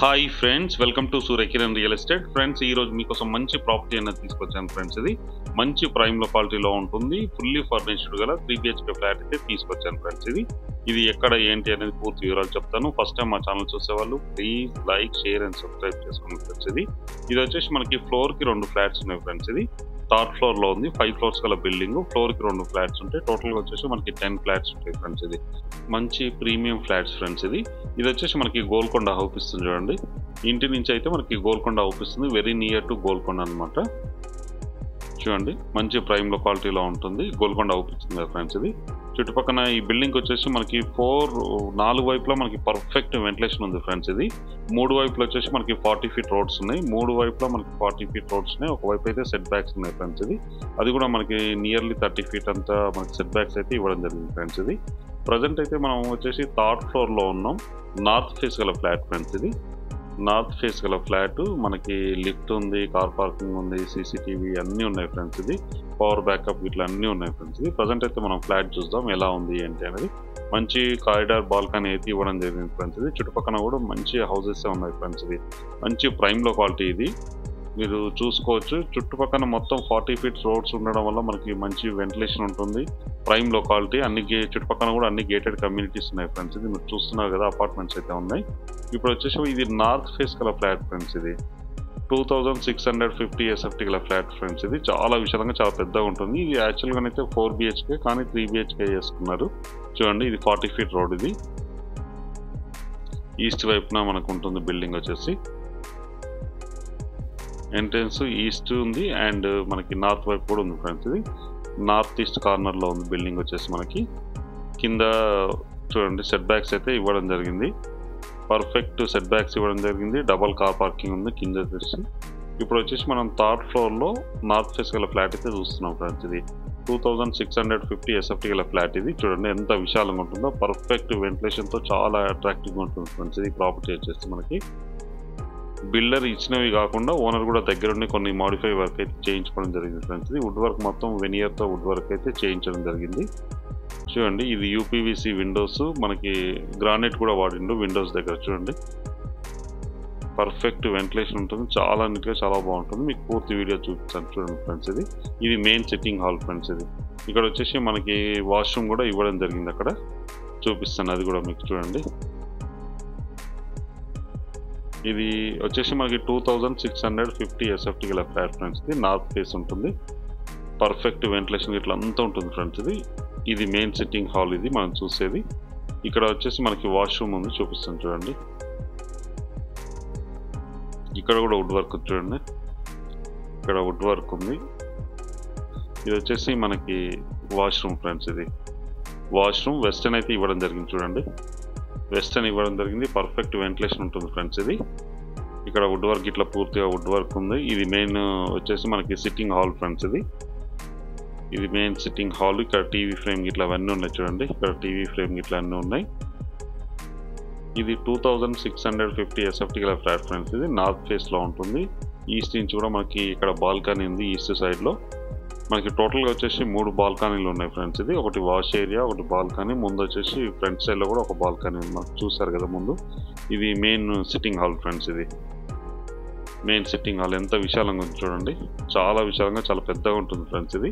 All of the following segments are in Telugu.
Hi friends, welcome to Surya Kiran real estate. Friends, ఈరోజు మీకోసం మంచి ప్రాపర్టీ అనేది తీసుకొచ్చాను ఫ్రెండ్స్. ఇది మంచి ప్రైమ్ లొకాలిటీలో ఉంటుంది. ఫుల్లీ ఫర్నిష్డ్ గల 3 BHK ఫ్లాట్ అయితే తీసుకొచ్చాను ఫ్రెండ్స్. ఇది ఎక్కడ ఏంటి అనేది పూర్తి వివరాలు చెప్తాను. ఫస్ట్ టైం మా ఛానల్ చూసేవాళ్ళు please like, share and subscribe చేసుకోండి ఫ్రెండ్స్. ఇది వచ్చేసి మనకి ఫ్లోర్కి 2 ఫ్లాట్స్ ఉన్నాయి ఫ్రెండ్స్. ఇది థర్డ్ ఫ్లోర్లో ఉంది. 5 ఫ్లోర్స్ గల బిల్డింగ్. ఫ్లోర్కి 2 ఫ్లాట్స్ ఉంటాయి. టోటల్గా వచ్చేసి మనకి 10 ఫ్లాట్స్ ఉంటాయి ఫ్రెండ్స్. ఇది మంచి ప్రీమియం ఫ్లాట్స్ ఫ్రెండ్స్. ఇది వచ్చేసి మనకి గోల్కొండ అవుపిస్తుంది చూడండి. ఇంటి నుంచి అయితే మనకి గోల్కొండ అవుపిస్తుంది. వెరీ నియర్ టు గోల్కొండ అనమాట. చూడండి, మంచి ప్రైమ్ లొకాలిటీలో ఉంటుంది. గోల్కొండ అవుపిస్తుంది కదా ఫ్రెండ్స్. ఇది చుట్టుపక్కల ఈ బిల్డింగ్ వచ్చేసి మనకి 4 వైపులా మనకి పర్ఫెక్ట్ వెంటిలేషన్ ఉంది ఫ్రెండ్స్. ఇది 3 వైపులు వచ్చేసి మనకి 40 feet రోడ్స్ ఉన్నాయి. 3 వైపులా మనకి 40 feet రోడ్స్ ఉన్నాయి. ఒకవైపు అయితే సెట్ బ్యాక్స్ ఉన్నాయి ఫ్రెండ్స్. అది కూడా మనకి నియర్లీ 30 feet అంతా మనకి సెట్ బ్యాక్స్ అయితే ఇవ్వడం జరిగింది ఫ్రెండ్స్. ప్రజెంట్ అయితే మనం వచ్చేసి థర్డ్ ఫ్లోర్లో ఉన్నాం. నార్త్ ఫేస్ గల ఫ్లాట్ ఫ్రెండ్స్. ఇది నార్త్ ఫేస్ గల ఫ్లాట్. మనకి లిఫ్ట్ ఉంది, కార్ పార్కింగ్ ఉంది, CCTV అన్నీ ఉన్నాయి ఫ్రెండ్స్. ఇది పవర్ బ్యాకప్ ఇట్లా అన్నీ ఉన్నాయి ఫ్రెండ్స్. ప్రజెంట్ అయితే మనం ఫ్లాట్ చూద్దాం ఎలా ఉంది ఏంటి అనేది. మంచి కారిడార్ బాల్కనీ అయితే ఇవ్వడం జరిగింది ఫ్రెండ్స్. చుట్టుపక్కల కూడా మంచి హౌసెస్ ఉన్నాయి ఫ్రెండ్స్. మంచి ప్రైమ్ లొకాలిటీ. ఇది మీరు చూసుకోవచ్చు. చుట్టుపక్కల మొత్తం 40 feet రోడ్స్ ఉండడం వల్ల మనకి మంచి వెంటిలేషన్ ఉంటుంది. Prime locality. చుట్టుపక్కల కూడా అన్ని గేటెడ్ కమ్యూనిటీస్ ఉన్నాయి ఫ్రెండ్స్. మీరు చూస్తున్నారు కదా, అపార్ట్మెంట్స్ అయితే ఉన్నాయి. ఇప్పుడు వచ్చేసి ఇది నార్త్ ఫేస్ గల ఫ్లాట్ ఫ్రెండ్స్. ఇది 2650 SFT గల ఫ్లాట్ ఫ్రెండ్స్. ఇది చాలా విశాలంగా చాలా పెద్దగా ఉంటుంది. ఇది యాక్చువల్గా అయితే 4 BHK కానీ 3 BHK చేసుకున్నారు. చూడండి, ఇది 40 feet రోడ్. ఇది ఈస్ట్ వైపున మనకు ఉంటుంది బిల్డింగ్ వచ్చేసి. ఎంట్రన్స్ ఈస్ట్ ఉంది అండ్ మనకి నార్త్ వైపు కూడా ఉంది ఫ్రెండ్స్. ఇది నార్త్ ఈస్ట్ కార్నర్లో ఉంది బిల్డింగ్ వచ్చేసి. మనకి కింద చూడండి సెట్ బ్యాక్స్ అయితే ఇవ్వడం జరిగింది. పర్ఫెక్ట్ సెట్ బ్యాక్స్ ఇవ్వడం జరిగింది. డబల్ కార్ పార్కింగ్ ఉంది కింద వచ్చేసి. ఇప్పుడు వచ్చేసి మనం థర్డ్ ఫ్లోర్లో నార్త్ ఫేస్ గల ఫ్లాట్ అయితే చూస్తున్నాం ఫ్రెండ్స్. ఇది 2650 SFT గల ఫ్లాట్. ఇది చూడండి ఎంత విశాలంగా ఉంటుందో. పర్ఫెక్ట్ వెంటిలేషన్తో చాలా అట్రాక్టివ్గా ఉంటుంది ఫ్రెండ్స్. ఇది ప్రాపర్టీ వచ్చేసి మనకి బిల్డర్ ఇచ్చినవి కాకుండా ఓనర్ కూడా దగ్గరుండి కొన్ని మాడిఫై వర్క్ అయితే చేయించుకోవడం జరిగింది ఫ్రెండ్స్. వుడ్ వర్క్ మొత్తం వెనియర్తో వుడ్ వర్క్ అయితే చేయించడం జరిగింది. చూడండి, ఇది UPVC విండోస్. మనకి గ్రానైట్ కూడా వాడిండు విండోస్ దగ్గర. చూడండి, పర్ఫెక్ట్ వెంటిలేషన్ ఉంటుంది. చాలా నీట్గా చాలా బాగుంటుంది. మీకు పూర్తి వీడియో చూపిస్తాను చూడండి ఫ్రెండ్స్. ఇది మెయిన్ సిట్టింగ్ హాల్ ఫ్రెండ్స్. ఇక్కడ వచ్చేసి మనకి వాష్రూమ్ కూడా ఇవ్వడం జరిగింది. అక్కడ చూపిస్తాను, అది కూడా మీకు చూడండి. ఇది వచ్చేసి మనకి 2650 SFT గల ఫ్లాట్ ఫ్రెండ్స్. ఇది నార్త్ ఫేస్ ఉంటుంది. పర్ఫెక్ట్ వెంటిలేషన్ ఇట్లా అంతా ఉంటుంది ఫ్రెండ్స్. ఇది మెయిన్ సిట్టింగ్ హాల్. ఇది మనం చూసేది. ఇక్కడ వచ్చేసి మనకి వాష్రూమ్ ఉంది, చూపిస్తాను చూడండి. ఇక్కడ కూడా వుడ్ వర్క్ చూడండి. ఇక్కడ వుడ్ వర్క్ ఉంది. ఇది వచ్చేసి మనకి వాష్రూమ్ ఫ్రెండ్స్. ఇది వాష్రూమ్ వెస్టర్న్ అయితే ఇవ్వడం జరిగింది చూడండి. వెస్టర్న్ ఇవ్వడం జరిగింది. పర్ఫెక్ట్ వెంటిలేషన్ ఉంటుంది ఫ్రెండ్స్. ఇక్కడ వుడ్ వర్క్ ఇట్లా పూర్తిగా వుడ్ వర్క్ ఉంది. ఇది మెయిన్ వచ్చేసి మనకి సిట్టింగ్ హాల్ ఫ్రెండ్స్. ఇది మెయిన్ సిట్టింగ్ హాల్. ఇక్కడ టీవీ ఫ్రేమ్ ఇట్లా అవన్నీ ఉన్నాయి చూడండి. ఇక్కడ టీవీ ఫ్రేమ్ ఇట్లా అన్నీ ఉన్నాయి. ఇది 2650 SFT గల ఫ్లాట్ ఫ్రెండ్స్. ఇది నార్త్ ఫేస్లో ఉంటుంది. ఈస్ట్ నుంచి కూడా మనకి ఇక్కడ బాల్కనీ ఉంది. ఈస్ట్ సైడ్లో మనకి టోటల్గా వచ్చేసి 3 బాల్కనీలు ఉన్నాయి ఫ్రెండ్స్. ఇది ఒకటి వాష్ ఏరియా, ఒకటి బాల్కనీ. ముందు వచ్చేసి ఫ్రంట్ సైడ్లో కూడా ఒక బాల్కనీ ఉంది. మనకు చూసారు కదా ముందు. ఇది మెయిన్ సిట్టింగ్ హాల్ ఫ్రెండ్స్. ఇది మెయిన్ సిట్టింగ్ హాల్. ఎంత విశాలంగా ఉంది చూడండి. చాలా విశాలంగా చాలా పెద్దగా ఉంటుంది ఫ్రెండ్స్. ఇది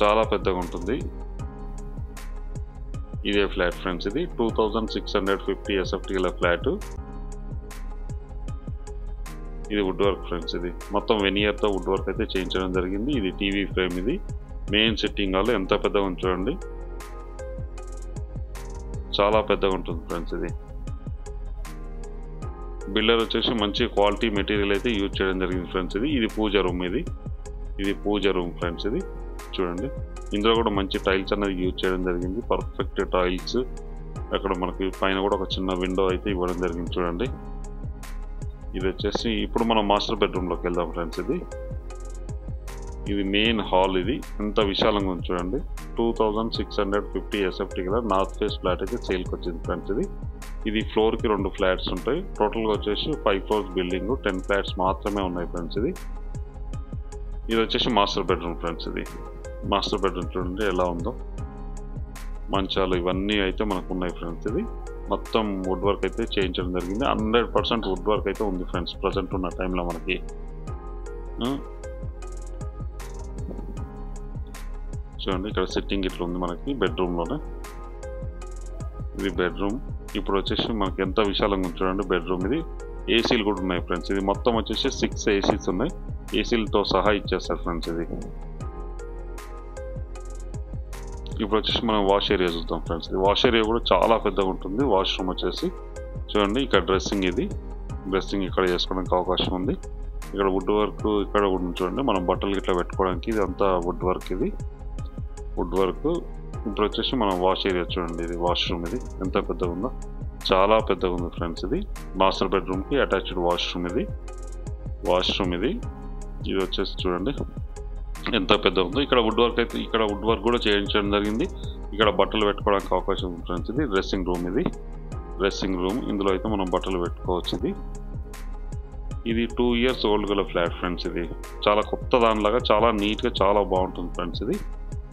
చాలా పెద్దగా ఉంటుంది. ఇదే ఫ్లాట్ ఫ్రెండ్స్. ఇది 2650 SFT గల ఫ్లాట్. ఇది వుడ్ వర్క్ ఫ్రెండ్స్. ఇది మొత్తం వెనియర్తో వుడ్ వర్క్ అయితే చేయించడం జరిగింది. ఇది టీవీ ఫ్రేమ్. ఇది మెయిన్ సిట్టింగ్ హాల్. ఎంత పెద్దగా ఉంది చూడండి. చాలా పెద్దగా ఉంటుంది ఫ్రెండ్స్. ఇది బిల్డర్ వచ్చేసి మంచి క్వాలిటీ మెటీరియల్ అయితే యూజ్ చేయడం జరిగింది ఫ్రెండ్స్. ఇది పూజ రూమ్. ఇది పూజ రూమ్ ఫ్రెండ్స్. ఇది చూడండి, ఇందులో కూడా మంచి టైల్స్ అనేది యూజ్ చేయడం జరిగింది. Perfect tiles. అక్కడ మనకి పైన కూడా ఒక చిన్న విండో అయితే ఇవ్వడం జరిగింది చూడండి. ఇది వచ్చేసి ఇప్పుడు మనం మాస్టర్ బెడ్రూమ్లోకి వెళ్దాం ఫ్రెండ్స్. ఇది మెయిన్ హాల్. ఇది ఎంత విశాలంగా ఉంది చూడండి. 2650 SFT గల నార్త్ ఫేస్ ఫ్లాట్ అయితే సేల్కి వచ్చింది ఫ్రెండ్స్. ఇది ఫ్లోర్కి 2 ఫ్లాట్స్ ఉంటాయి. టోటల్గా వచ్చేసి 5 floors బిల్డింగ్. 10 ఫ్లాట్స్ మాత్రమే ఉన్నాయి ఫ్రెండ్స్. ఇది వచ్చేసి master bedroom friends. Master bedroom చూడండి ఎలా ఉందో. మంచాలు ఇవన్నీ అయితే మనకు ఉన్నాయి ఫ్రెండ్స్. మొత్తం వుడ్ వర్క్ అయితే చేయించడం జరిగింది. 100% వుడ్ వర్క్ అయితే ఉంది ఫ్రెండ్స్ ప్రజెంట్ ఉన్న టైంలో మనకి. చూడండి ఇక్కడ సిట్టింగ్ ఇట్లా ఉంది మనకి బెడ్రూమ్లోనే. ఇది బెడ్రూమ్. ఇప్పుడు వచ్చేసి మనకి ఎంత విశాలంగా ఉంది చూడండి బెడ్రూమ్. ఇది ఏసీలు కూడా ఉన్నాయి ఫ్రెండ్స్. ఇది మొత్తం వచ్చేసి 6 ఏసీస్ ఉన్నాయి, ఏసీలతో సహా ఇచ్చేస్తారు ఫ్రెండ్స్. ఇది ఇప్పుడు వచ్చేసి మనం వాష్ ఏరియా చూద్దాం ఫ్రెండ్స్. ఇది వాష్ ఏరియా కూడా చాలా పెద్దగా ఉంటుంది. వాష్రూమ్ వచ్చేసి చూడండి ఇక్కడ డ్రెస్సింగ్, ఇది డ్రెస్సింగ్ ఇక్కడ చేసుకోవడానికి అవకాశం ఉంది. ఇక్కడ వుడ్ వర్క్ ఇక్కడ కూడా చూడండి, మనం బట్టలు ఇట్లా పెట్టుకోవడానికి ఇది అంతా వుడ్ వర్క్. ఇది వుడ్ వర్క్. ఇప్పుడు వచ్చేసి మనం వాష్ ఏరియా చూడండి, ఇది వాష్రూమ్. ఇది ఎంత పెద్దగా ఉందో, చాలా పెద్దగా ఉంది ఫ్రెండ్స్. ఇది మాస్టర్ బెడ్రూమ్కి అటాచ్డ్ వాష్రూమ్. ఇది వాష్రూమ్. ఇది వచ్చేసి చూడండి ఎంత పెద్ద ఉందో. ఇక్కడ వుడ్ వర్క్ అయితే ఇక్కడ వుడ్ వర్క్ కూడా చేయించడం జరిగింది. ఇక్కడ బట్టలు పెట్టుకోవడానికి అవకాశం ఉంది ఫ్రెండ్స్. ఇది డ్రెస్సింగ్ రూమ్. ఇది డ్రెస్సింగ్ రూమ్. ఇందులో అయితే మనం బట్టలు పెట్టుకోవచ్చు. ఇది 2 years ఓల్డ్ గల ఫ్లాట్ ఫ్రెండ్స్. ఇది చాలా కొత్త దానిలాగా చాలా నీట్గా చాలా బాగుంటుంది ఫ్రెండ్స్. ఇది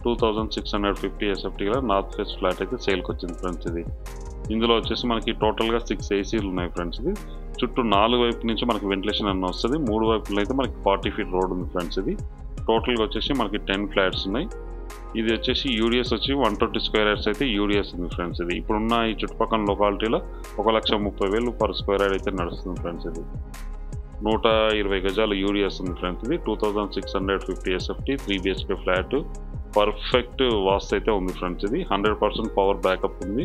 2650 SFT గల నార్త్ ఫేస్ ఫ్లాట్ అయితే సేల్కి వచ్చింది ఫ్రెండ్స్. ఇది ఇందులో వచ్చేసి మనకి టోటల్గా 6 ఏసీలు ఉన్నాయి ఫ్రెండ్స్. ఇది చుట్టూ 4 వైపు నుంచి మనకి వెంటిలేషన్ అన్న వస్తుంది. 3 వైపులో అయితే మనకి 40 feet రోడ్ ఉంది ఫ్రెండ్స్. ఇది టోటల్గా వచ్చేసి మనకి 10 ఫ్లాట్స్ ఉన్నాయి. ఇది వచ్చేసి యూడిఎస్ వచ్చి 120 square yards అయితే యూడిఎస్ ఉంది ఫ్రెండ్స్. ఇది ఇప్పుడున్న ఈ చుట్టుపక్కల లొకాలిటీలో 1,30,000 per square yard అయితే నడుస్తుంది ఫ్రెండ్స్. ఇది 120 గజాలు యూడిఎస్ ఉంది ఫ్రెండ్స్. ఇది 2650 SFT 3 BHK ఫ్లాట్. పర్ఫెక్ట్ వాస్తు అయితే ఉంది ఫ్రెండ్స్. ఇది 100% పవర్ బ్యాకప్ ఉంది.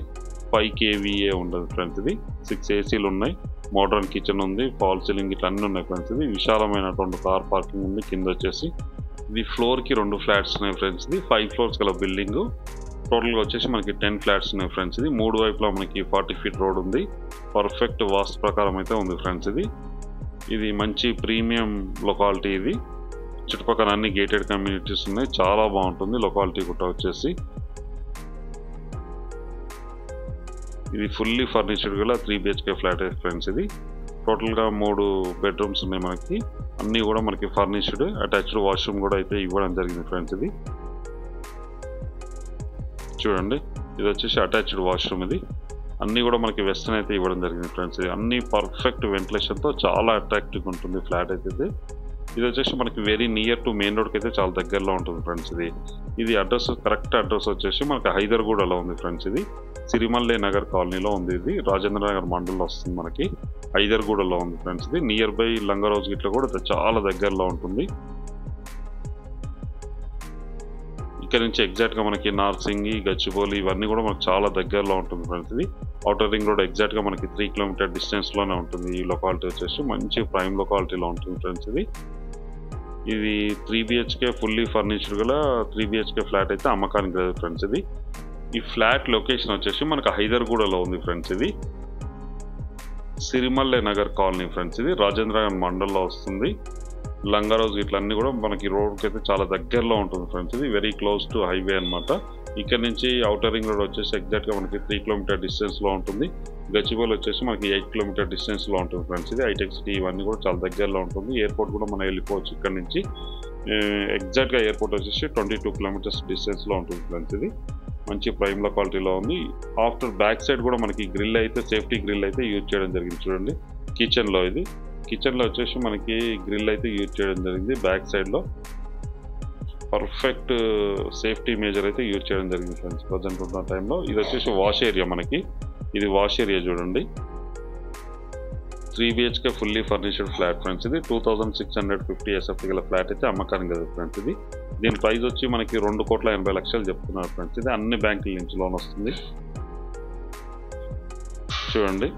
5 kVA ఉండదు ఫ్రెండ్స్. ఇది 6 ఏసీలు ఉన్నాయి, మోడర్న్ కిచెన్ ఉంది, ఫాల్ సీలింగ్ ఇట్లా అన్నీ ఉన్నాయి ఫ్రెండ్స్. ఇది విశాలమైనటువంటి కార్ పార్కింగ్ ఉంది. కింద వచ్చేసి ఇది ఫ్లోర్కి 2 ఫ్లాట్స్ ఉన్నాయి ఫ్రెండ్స్. ఇది 5 floors గల బిల్డింగ్. టోటల్గా వచ్చేసి మనకి 10 ఫ్లాట్స్ ఉన్నాయి ఫ్రెండ్స్. ఇది 3 వైపులా మనకి 40 feet రోడ్ ఉంది. పర్ఫెక్ట్ వాస్తు ప్రకారం అయితే ఉంది ఫ్రెండ్స్. ఇది మంచి ప్రీమియం లొకాలిటీ. ఇది చుట్టుపక్కల అన్ని గేటెడ్ కమ్యూనిటీస్ ఉన్నాయి. చాలా బాగుంటుంది లొకాలిటీ కూడా వచ్చేసి. ఇది ఫుల్లీ ఫర్నిచర్డ్ గల 3 BHK ఫ్లాట్ ఫ్రెండ్స్. ఇది టోటల్గా 3 bedrooms ఉన్నాయి మనకి. అన్నీ కూడా మనకి ఫర్నిష్డ్, అటాచ్డ్ వాష్రూమ్ కూడా అయితే ఇవ్వడం జరిగింది ఫ్రెండ్స్. ఇది చూడండి, ఇది వచ్చేసి అటాచ్డ్ వాష్రూమ్. ఇది అన్నీ కూడా మనకి వెస్టర్న్ అయితే ఇవ్వడం జరిగింది ఫ్రెండ్స్. ఇది అన్ని పర్ఫెక్ట్ వెంటిలేషన్తో చాలా అట్రాక్టివ్గా ఉంటుంది ఫ్లాట్ అయితే. ఇది వచ్చేసి మనకి వెరీ నియర్ టు మెయిన్ రోడ్కి అయితే చాలా దగ్గరలో ఉంటుంది ఫ్రెండ్స్. ఇది అడ్రస్, కరెక్ట్ అడ్రస్ వచ్చేసి మనకి హైదర్గూడలో ఉంది ఫ్రెండ్స్. ఇది సిరిమల్లె నగర్ కాలనీలో ఉంది. ఇది రాజేంద్ర నగర్ మండలంలో వస్తుంది మనకి. హైదర్గూడలో ఉంది ఫ్రెండ్స్. ఇది నియర్ బై లంగరోజ్ గిట్ల కూడా చాలా దగ్గరలో ఉంటుంది. ఇక్కడ నుంచి ఎగ్జాక్ట్గా మనకి నార్సింగి, గచ్చిబౌలి ఇవన్నీ కూడా మనకు చాలా దగ్గరలో ఉంటుంది ఫ్రెండ్స్. ఇది అవుటర్ రింగ్ రోడ్ ఎగ్జాక్ట్గా మనకి 3 kilometer డిస్టెన్స్లోనే ఉంటుంది. ఈ లొకాలిటీ వచ్చేసి మంచి ప్రైమ్ లొకాలిటీలో ఉంటుంది ఫ్రెండ్స్. ఇది 3 BHK ఫుల్లీ ఫర్నిచర్డ్ గల 3 BHK ఫ్లాట్ అయితే అమ్మకానికి లేదు ఫ్రెండ్స్. ఈ ఫ్లాట్ లొకేషన్ వచ్చేసి మనకు హైదర్గూడలో ఉంది ఫ్రెండ్స్. ఇది సిరిమల్లె నగర్ కాలనీ ఫ్రెండ్స్. ఇది రాజేంద్ర నగర్ మండల్లో వస్తుంది. లంగరోజ్ ఇట్లన్నీ కూడా మనకి రోడ్కి అయితే చాలా దగ్గరలో ఉంటుంది ఫ్రెండ్స్. ఇది వెరీ క్లోజ్ టు హైవే అనమాట. ఇక్కడ నుంచి అవుటర్ రింగ్ రోడ్ వచ్చేసి ఎగ్జాక్ట్గా మనకి 3 kilometer డిస్టెన్స్లో ఉంటుంది. గచ్చిబౌలి వచ్చేసి మనకి 8 kilometer డిస్టెన్స్లో ఉంటుంది ఫ్రెండ్స్. ఇది హైటెక్ సిటీ ఇవన్నీ కూడా చాలా దగ్గరలో ఉంటుంది. ఎయిర్పోర్ట్ కూడా మనం వెళ్ళిపోవచ్చు ఇక్కడ నుంచి. ఎగ్జాక్ట్గా ఎయిర్పోర్ట్ వచ్చేసి 22 kilometers డిస్టెన్స్లో ఉంటుంది ఫ్రెండ్స్. ఇది మంచి ప్రైమ్ క్వాలిటీలో ఉంది. ఆఫ్టర్ బ్యాక్ సైడ్ కూడా మనకి గ్రిల్ అయితే, సేఫ్టీ గ్రిల్ అయితే యూజ్ చేయడం జరిగింది చూడండి. కిచెన్లో ఇది కిచెన్లో వచ్చేసి మనకి గ్రిల్ అయితే యూజ్ చేయడం జరిగింది. బ్యాక్ సైడ్లో పర్ఫెక్ట్ సేఫ్టీ మేజర్ అయితే యూజ్ చేయడం జరిగింది ఫ్రెండ్స్ ప్రజెంట్ ఉన్న టైంలో. ఇది వచ్చేసి వాష్ ఏరియా మనకి. ఇది వాష్ ఏరియా చూడండి. 3 BHK ఫుల్లీ ఫర్నిచర్డ్ ఫ్లాట్ ఫ్రెండ్స్. ఇది 2650 SFT గల ఫ్లాట్ అయితే అమ్మకానికి కదా ఫ్రెండ్స్. దీని ప్రైస్ వచ్చి మనకి 2,80,00,000 చెప్తున్నారు ఫ్రెండ్స్. ఇది అన్ని బ్యాంకుల నుంచి లోన్ వస్తుంది. చూడండి,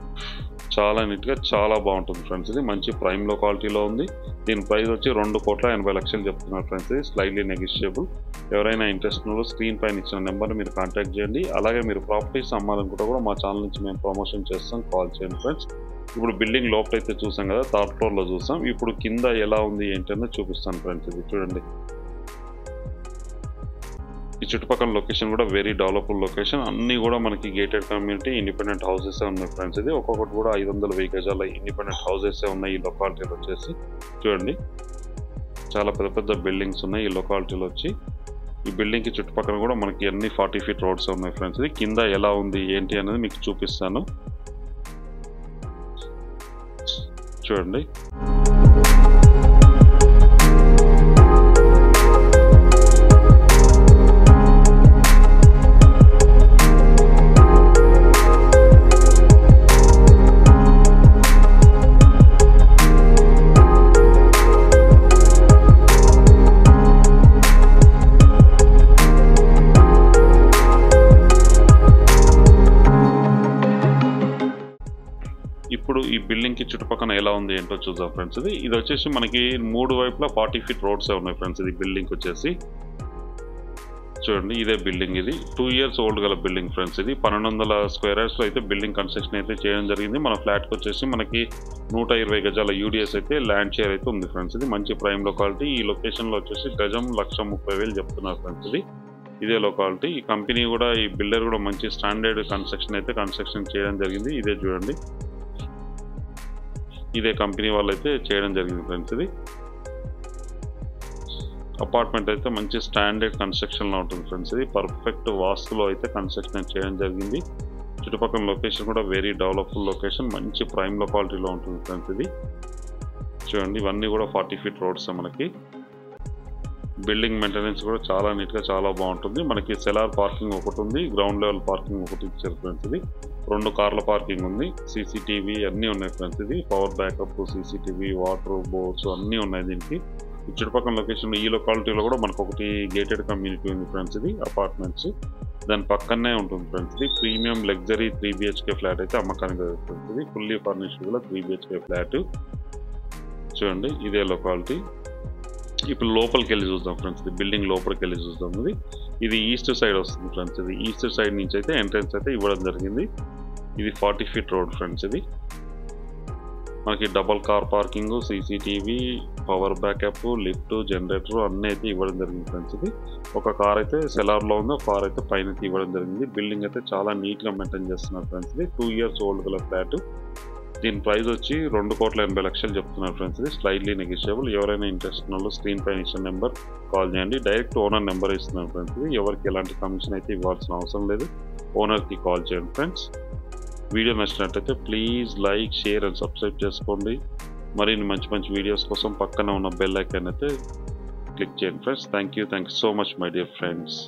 చాలా నీట్గా చాలా బాగుంటుంది ఫ్రెండ్స్. ఇది మంచి ప్రైమ్ లొకాలిటీలో ఉంది. దీని ప్రైస్ వచ్చి 2,80,00,000 చెప్తున్నారు ఫ్రెండ్స్. ఇది స్లైట్లీ నెగిషియబుల్. ఎవరైనా ఇంట్రెస్ట్ ఉన్నో స్క్రీన్ పైన ఇచ్చిన నెంబర్ని మీరు కాంటాక్ట్ చేయండి. అలాగే మీరు ప్రాపర్టీస్ అమ్మాలనుకుంటే కూడా మా ఛానల్ నుంచి మేము ప్రమోషన్ చేస్తాం, కాల్ చేయండి ఫ్రెండ్స్. ఇప్పుడు బిల్డింగ్ లోపల అయితే చూసాం కదా, 3rd floorలో చూసాం. ఇప్పుడు కింద ఎలా ఉంది ఏంటనే చూపిస్తాను ఫ్రెండ్స్. ఇది చూడండి, ఈ చుట్టుపక్కల లొకేషన్ కూడా వెరీ డెవలప్డ్ లొకేషన్. అన్నీ కూడా మనకి గేటెడ్ కమ్యూనిటీ, ఇండిపెండెంట్ హౌసెస్ ఉన్నాయి ఫ్రెండ్స్. ఇది ఒక్కొక్కటి కూడా 500-1000 గజాల ఇండిపెండెంట్ హౌసెస్ ఉన్నాయి ఈ లొకాలిటీలో వచ్చేసి. చూడండి, చాలా పెద్ద పెద్ద బిల్డింగ్స్ ఉన్నాయి ఈ లొకాలిటీలో వచ్చి. ఈ బిల్డింగ్కి చుట్టుపక్కల కూడా మనకి అన్ని 40 ఫీట్ రోడ్స్ ఉన్నాయి ఫ్రెండ్స్. ఇది కింద ఎలా ఉంది ఏంటి అనేది మీకు చూపిస్తాను చూడండి. ఇప్పుడు ఈ బిల్డింగ్కి చుట్టుపక్కల ఎలా ఉంది ఏంటో చూద్దాం ఫ్రెండ్స్. ఇది వచ్చేసి మనకి 3 వైపులా 40 ఫీట్ రోడ్స్ ఉన్నాయి ఫ్రెండ్స్. ఇది బిల్డింగ్ వచ్చేసి చూడండి, ఇదే బిల్డింగ్. ఇది 2 years ఓల్డ్ గల బిల్డింగ్ ఫ్రెండ్స్. ఇది 1200 స్క్వేర్ యార్డ్స్లో అయితే బిల్డింగ్ కన్స్ట్రక్షన్ అయితే చేయడం జరిగింది. మన ఫ్లాట్కి వచ్చేసి మనకి 120 గజాల యూడిఎస్ అయితే ల్యాండ్ షేర్ అయితే ఉంది ఫ్రెండ్స్. ఇది మంచి ప్రైమ్ లొకాలిటీ. ఈ లొకేషన్లో వచ్చేసి గజం 1,30,000 చెప్తున్నారు ఫ్రెండ్స్. ఇదే లొకాలిటీ. ఈ కంపెనీ కూడా, ఈ బిల్డర్ కూడా మంచి స్టాండర్డ్ కన్స్ట్రక్షన్ అయితే కన్స్ట్రక్షన్ చేయడం జరిగింది. ఇదే చూడండి, ఇదే కంపెనీ వాళ్ళు అయితే చేయడం జరిగింది ఫ్రెండ్స్. ఇది అపార్ట్మెంట్ అయితే మంచి స్టాండర్డ్ కన్స్ట్రక్షన్లో ఉంటుంది ఫ్రెండ్స్. ఇది పర్ఫెక్ట్ వాస్తులో అయితే కన్స్ట్రక్షన్ చేయడం జరిగింది. చుట్టుపక్కల లొకేషన్ కూడా వెరీ డెవలప్డ్ లొకేషన్, మంచి ప్రైమ్ లొకాలిటీలో ఉంటుంది ఫ్రెండ్స్. ఇది చూడండి, ఇవన్నీ కూడా 40 ఫీట్ రోడ్స్. మనకి బిల్డింగ్ మెయింటెనెన్స్ కూడా చాలా నీట్గా చాలా బాగుంటుంది. మనకి సెలార్ పార్కింగ్ ఒకటి ఉంది, గ్రౌండ్ లెవెల్ పార్కింగ్ ఒకటి ఇచ్చారు ఫ్రెండ్స్. ఇది 2 కార్ల పార్కింగ్ ఉంది, సీసీటీవీ అన్నీ ఉన్నాయి ఫ్రెండ్స్. ఇది power backup, CCTV, water boards అన్నీ ఉన్నాయి దీనికి. ఈ చుట్టుపక్కల లొకేషన్ ఈ లొకాలిటీలో కూడా మనకు ఒకటి గేటెడ్ కమ్యూనిటీ ఉంది ఫ్రెండ్స్. ఇది అపార్ట్మెంట్స్ దాని పక్కనే ఉంటుంది ఫ్రెండ్స్. ఇది ప్రీమియం లగ్జరీ 3 BHK ఫ్లాట్ అయితే అమ్మకానికి జరుగుతుంది. ఇది ఫుల్లీ ఫర్నిష్డ్ గల 3 BHK ఫ్లాట్. చూడండి, ఇదే లొకాలిటీ. ఇప్పుడు లోపలికి వెళ్ళి చూద్దాం ఫ్రెండ్స్. ఇది బిల్డింగ్ లోపలికి వెళ్ళి చూద్దాం. ఇది ఈస్ట్ సైడ్ వస్తుంది ఫ్రెండ్స్. ఇది ఈస్ట్ సైడ్ నుంచి అయితే ఎంట్రన్స్ అయితే ఇవ్వడం జరిగింది. ఇది 40 ఫీట్ రోడ్ ఫ్రెండ్స్. ఇది మనకి double car parking, CCTV, power backup, lift, generator అన్నీ అయితే ఇవ్వడం జరిగింది ఫ్రెండ్స్. ఇది ఒక కార్ అయితే సెలార్లో ఉంది, ఒక కార్ అయితే పైన ఇవ్వడం జరిగింది. బిల్డింగ్ అయితే చాలా నీట్గా మెయింటైన్ చేస్తున్నారు ఫ్రెండ్స్. ఇది 2 years ఓల్డ్ గల ఫ్లాట్. దీని ప్రైస్ వచ్చి 2,80,00,000 చెప్తున్నారు ఫ్రెండ్స్. ఇది స్లైట్లీ నెగిషియబుల్. ఎవరైనా ఇంట్రెస్ట్ ఉన్న వాళ్ళు స్క్రీన్ పైన ఇచ్చిన నెంబర్ కాల్ చేయండి. డైరెక్ట్ ఓనర్ నెంబర్ ఇస్తున్నారు ఫ్రెండ్స్. ఇది ఎవరికి ఎలాంటి కమిషన్ అయితే ఇవ్వాల్సిన అవసరం లేదు, ఓనర్కి కాల్ చేయండి ఫ్రెండ్స్. వీడియో నచ్చినట్టయితే please like, share and subscribe చేసుకోండి. మరిన్ని మంచి మంచి వీడియోస్ కోసం పక్కన ఉన్న బెల్ ఐకాన్ అయితే క్లిక్ చేయండి friends. Thank you so much my dear friends.